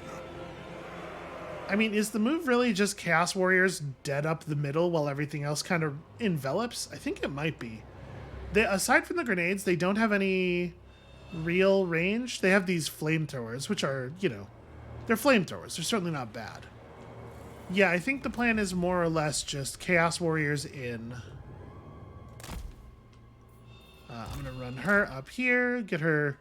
I mean, is the move really just Chaos Warriors dead up the middle while everything else kind of envelops? I think it might be. Aside from the grenades, they don't have any real range. They have these flamethrowers, which are, you know, they're flamethrowers. They're certainly not bad. Yeah, I think the plan is more or less just Chaos Warriors in. I'm going to run her up here, get her,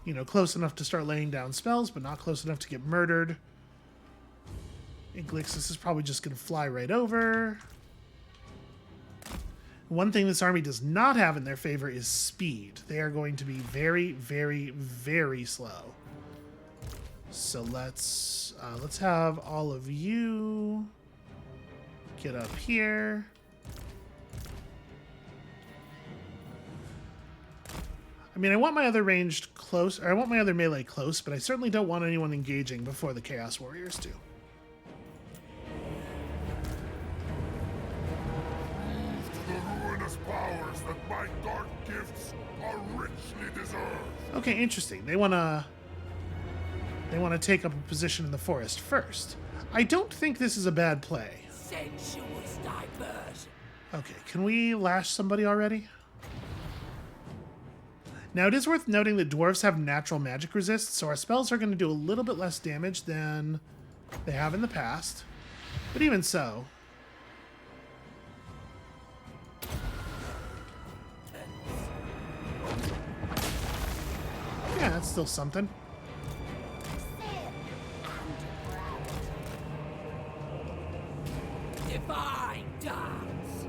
you know, close enough to start laying down spells, but not close enough to get murdered. Iglixis is probably just going to fly right over. One thing this army does not have in their favor is speed. They are going to be very, very, very slow. So let's have all of you get up here. I mean, I want my other ranged close, or I want my other melee close, but I certainly don't want anyone engaging before the Chaos Warriors do. Move to the ruinous powers that my dark gifts are richly deserved. Okay, interesting. They want to take up a position in the forest first. I don't think this is a bad play. Sensuous diversion. Okay, can we lash somebody already? Now, it is worth noting that dwarves have natural magic resist, so our spells are going to do a little bit less damage than they have in the past. But even so... yeah, that's still something. Divine dance.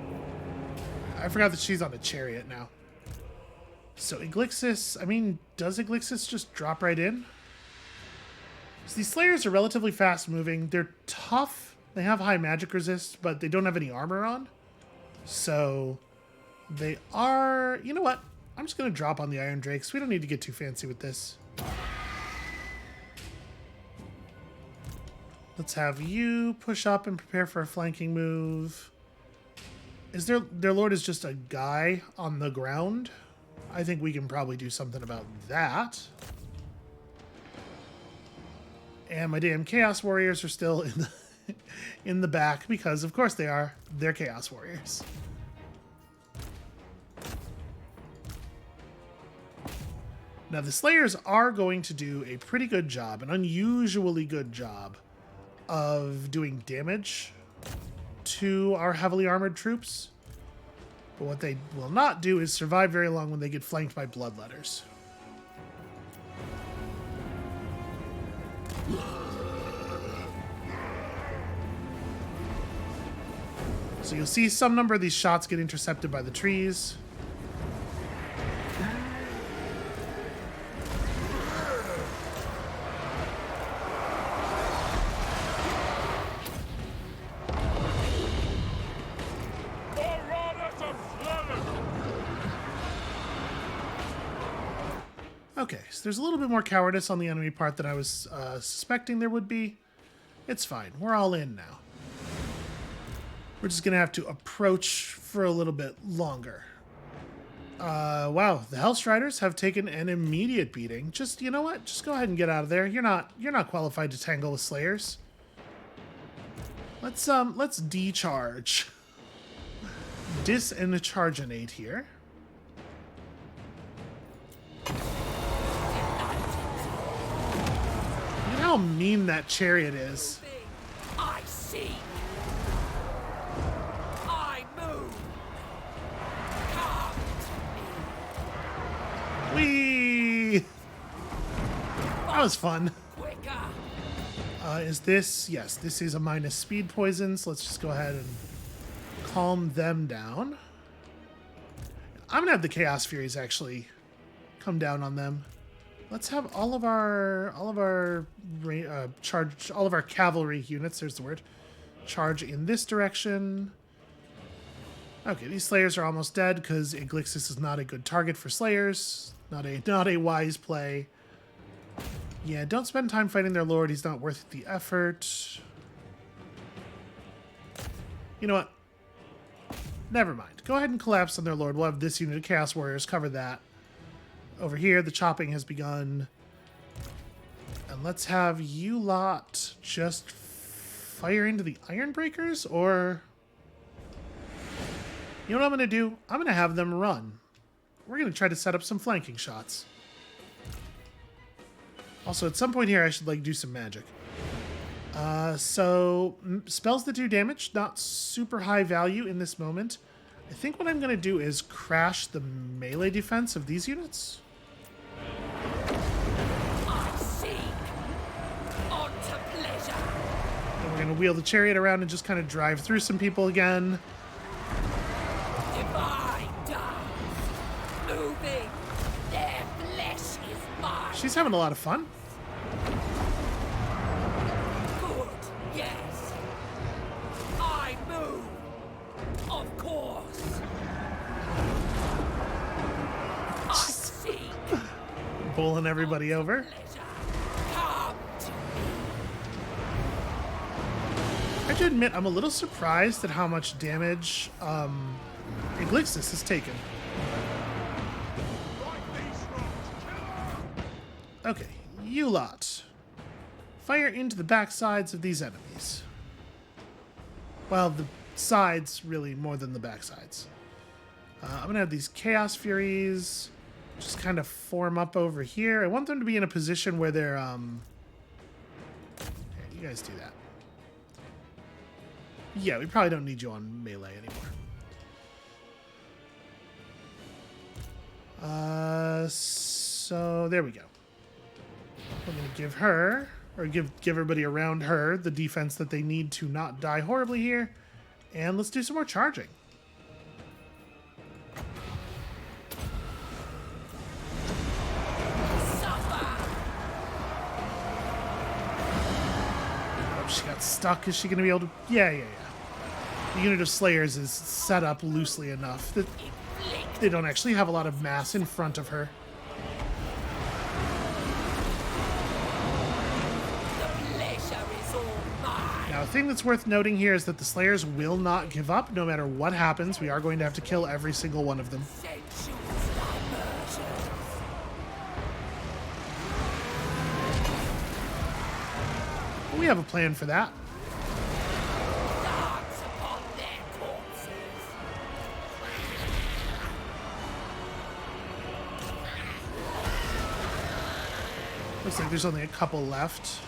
I forgot that she's on a chariot now. So Iglixis, I mean, does Iglixis just drop right in? So these Slayers are relatively fast moving. They're tough. They have high magic resist, but they don't have any armor on. So they are... you know what? I'm just going to drop on the Iron Drakes. We don't need to get too fancy with this. Let's have you push up and prepare for a flanking move. Is their lord is just a guy on the ground? I think we can probably do something about that. And my damn Chaos Warriors are still in the back because, of course, they are. They're Chaos Warriors. Now, the Slayers are going to do a pretty good job, an unusually good job, of doing damage to our heavily armored troops. But what they will not do is survive very long when they get flanked by bloodletters. So you'll see some number of these shots get intercepted by the trees. Okay, so there's a little bit more cowardice on the enemy part than I was suspecting there would be. It's fine. We're all in now. We're just going to have to approach for a little bit longer. Wow, the Hellstriders have taken an immediate beating. Just, you know what? Just go ahead and get out of there. You're not qualified to tangle with Slayers. Let's decharge. Disencharginate here. Look at how mean that chariot is. I seek. I move. Come to me. Whee! That was fun. Quicker. Is this? Yes, this is a minus speed poison, so let's just go ahead and calm them down. I'm gonna have the Chaos Furies actually come down on them. Let's have all of our cavalry units. There's the word. Charge in this direction. Okay, these Slayers are almost dead because Iglixis is not a good target for Slayers. Not a wise play. Yeah, don't spend time fighting their lord. He's not worth the effort. You know what? Never mind. Go ahead and collapse on their lord. We'll have this unit of Chaos Warriors cover that. Over here, the chopping has begun. And let's have you lot just fire into the Iron Breakers, or... You know what I'm going to do? I'm going to have them run. We're going to try to set up some flanking shots. Also, at some point here, I should do some magic. So spells that do damage, not super high value in this moment. I think what I'm going to do is crash the melee defense of these units. I seek. On to pleasure. And we're going to wheel the chariot around and just kind of drive through some people again. Divine dance. Moving. Their flesh is mine. She's having a lot of fun. Good. Yes. I move. Of course. I seek. Bowling everybody over. Pleasure. Come to me. I have to admit, I'm a little surprised at how much damage Iglixis has taken. Okay, you lot. Fire into the back sides of these enemies. Well, the sides, really, more than the back sides. I'm going to have these Chaos Furies just kind of form up over here. I want them to be in a position where they're... Here, you guys do that. Yeah, we probably don't need you on melee anymore. So there we go. I'm going to give her, or give everybody around her the defense that they need to not die horribly here. And let's do some more charging. Oh, she got stuck. Is she going to be able to... Yeah. The unit of Slayers is set up loosely enough that they don't actually have a lot of mass in front of her. Now, a thing that's worth noting here is that the Slayers will not give up no matter what happens. We are going to have to kill every single one of them. We have a plan for that. Looks like there's only a couple left.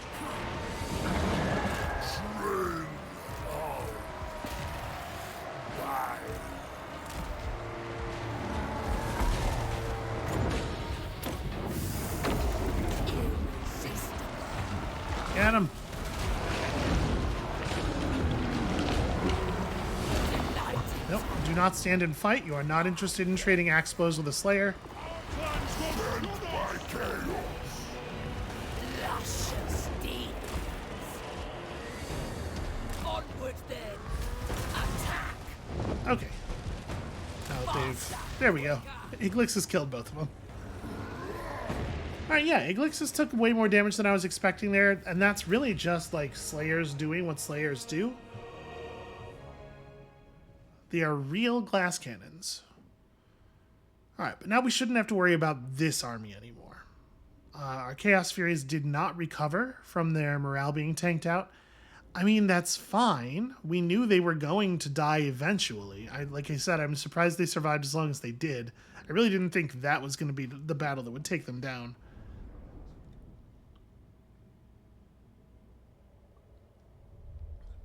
Get him. Nope, do not stand and fight. You are not interested in trading axe blows with a Slayer. Okay. Now there we go. Iglixis killed both of them. Alright, yeah, Iglixis took way more damage than I was expecting there, and that's really just like Slayers doing what Slayers do. They are real glass cannons. Alright, but now we shouldn't have to worry about this army anymore. Our Chaos Furies did not recover from their morale being tanked out. I mean, that's fine. We knew they were going to die eventually. Like I said, I'm surprised they survived as long as they did. I really didn't think that was going to be the battle that would take them down.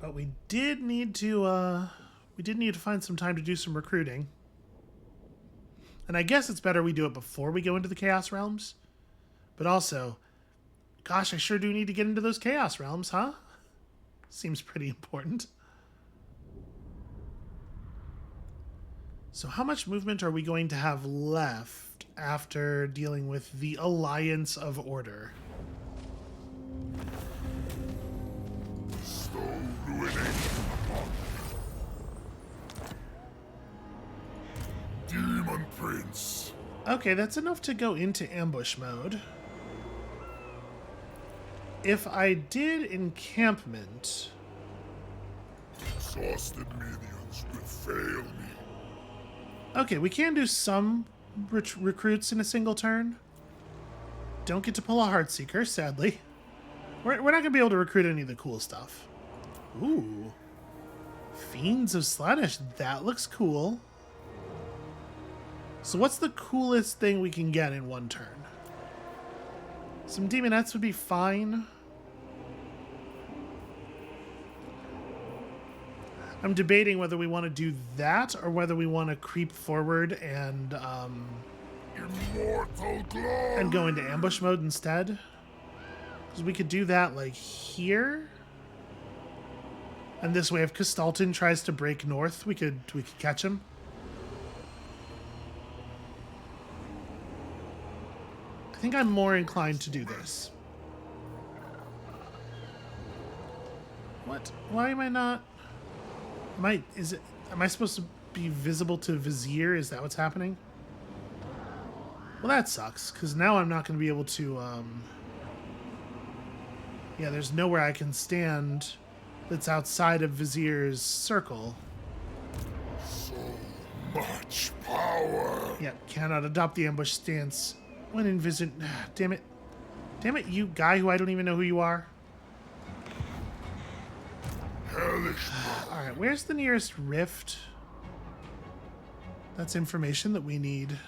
But we did need to find some time to do some recruiting. And I guess it's better we do it before we go into the Chaos Realms. But also, gosh, I sure do need to get into those Chaos Realms, huh? Seems pretty important. So how much movement are we going to have left after dealing with the Alliance of Order? So ruining upon Demon Prince. Okay, that's enough to go into ambush mode. If I did encampment... Exhausted minions will fail me. Okay, we can do some recruits in a single turn. Don't get to pull a Heartseeker, sadly. We're not going to be able to recruit any of the cool stuff. Ooh. Fiends of Slaanesh. That looks cool. So what's the coolest thing we can get in one turn? Some Demonettes would be fine. I'm debating whether we want to do that or whether we want to creep forward and Immortal glory. and go into ambush mode instead. Because we could do that like here. And this way, if Kistalton tries to break north, we could catch him. I think I'm more inclined to do this. What? Why am I not? Am I supposed to be visible to Vizier? Is that what's happening? Well, that sucks, because now I'm not going to be able to, yeah, there's nowhere I can stand that's outside of Vizier's circle. So much power. Yeah, cannot adopt the ambush stance when in visit. Damn it. Damn it, you guy who I don't even know who you are. Hellish. Alright, where's the nearest rift? That's information that we need.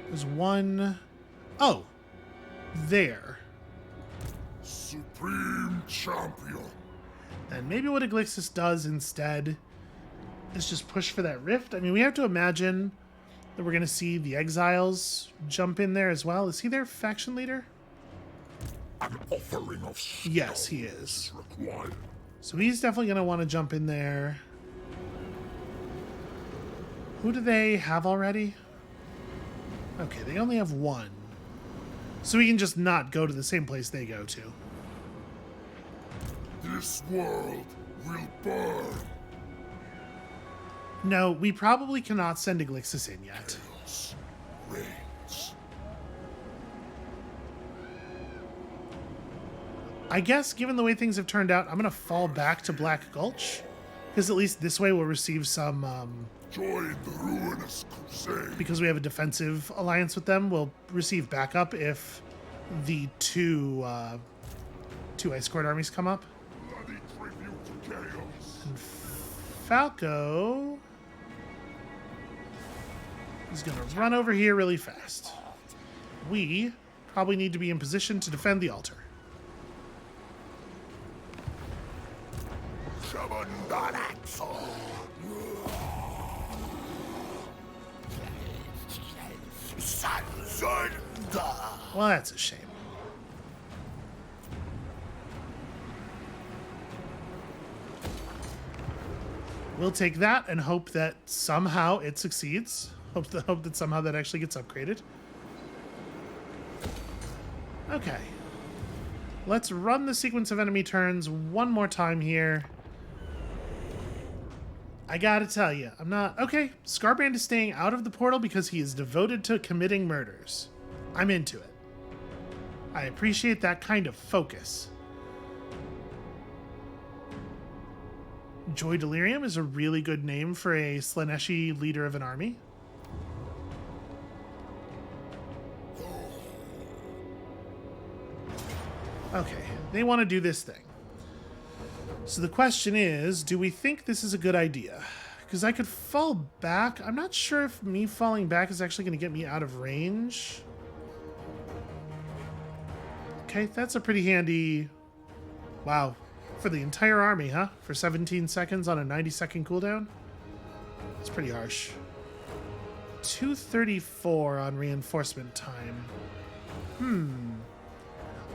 There's one... Oh! There. Supreme champion. And maybe what Iglixis does instead is just push for that rift. I mean, we have to imagine that we're going to see the Exiles jump in there as well. Is he their faction leader? An offering of Yes, he is. required. So he's definitely going to want to jump in there. Who do they have already? Okay, they only have one. So we can just not go to the same place they go to. This world will burn. No, we probably cannot send Iglixis in yet. Chaos reigns. I guess, given the way things have turned out, I'm going to fall back to Black Gulch. Because at least this way we'll receive some... Join the ruinous crusade. because we have a defensive alliance with them, we'll receive backup if the two Ice Court armies come up. Bloody tribute to chaos. Falco is going to run over here really fast. We probably need to be in position to defend the altar. Well, that's a shame. We'll take that and hope that somehow it succeeds. Hope that somehow that actually gets upgraded. Okay. Let's run the sequence of enemy turns one more time here. I gotta tell you, I'm not... Okay, Scarbrand is staying out of the portal because he is devoted to committing murders. I'm into it. I appreciate that kind of focus. Joy Delirium is a really good name for a Slaaneshi leader of an army. They want to do this thing. So the question is, do we think this is a good idea? Because I could fall back. I'm not sure if me falling back is actually going to get me out of range. Okay, that's a pretty handy... Wow. For the entire army, huh? For 17 seconds on a 90-second cooldown? It's pretty harsh. 234 on reinforcement time.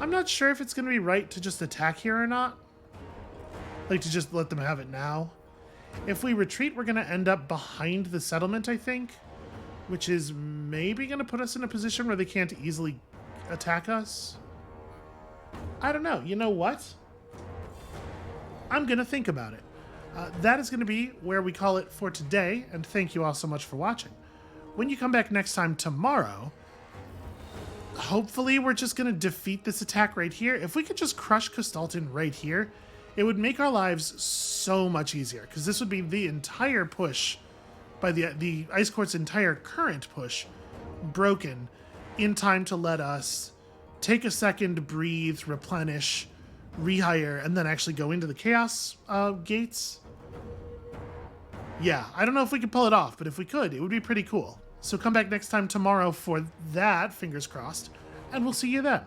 I'm not sure if it's going to be right to just attack here or not. Like, to just let them have it now. If we retreat, we're going to end up behind the settlement, I think. Which is maybe going to put us in a position where they can't easily attack us. I don't know. You know what? I'm going to think about it. That is going to be where we call it for today, and thank you all so much for watching. When you come back next time tomorrow, hopefully we're just going to defeat this attack right here. If we could just crush Kustaltin right here, it would make our lives so much easier, because this would be the entire push by the Ice Court's entire current push broken in time to let us take a second, breathe, replenish, rehire, and then actually go into the Chaos gates. Yeah, I don't know if we could pull it off, but if we could, it would be pretty cool. So come back next time tomorrow for that, fingers crossed, and we'll see you then.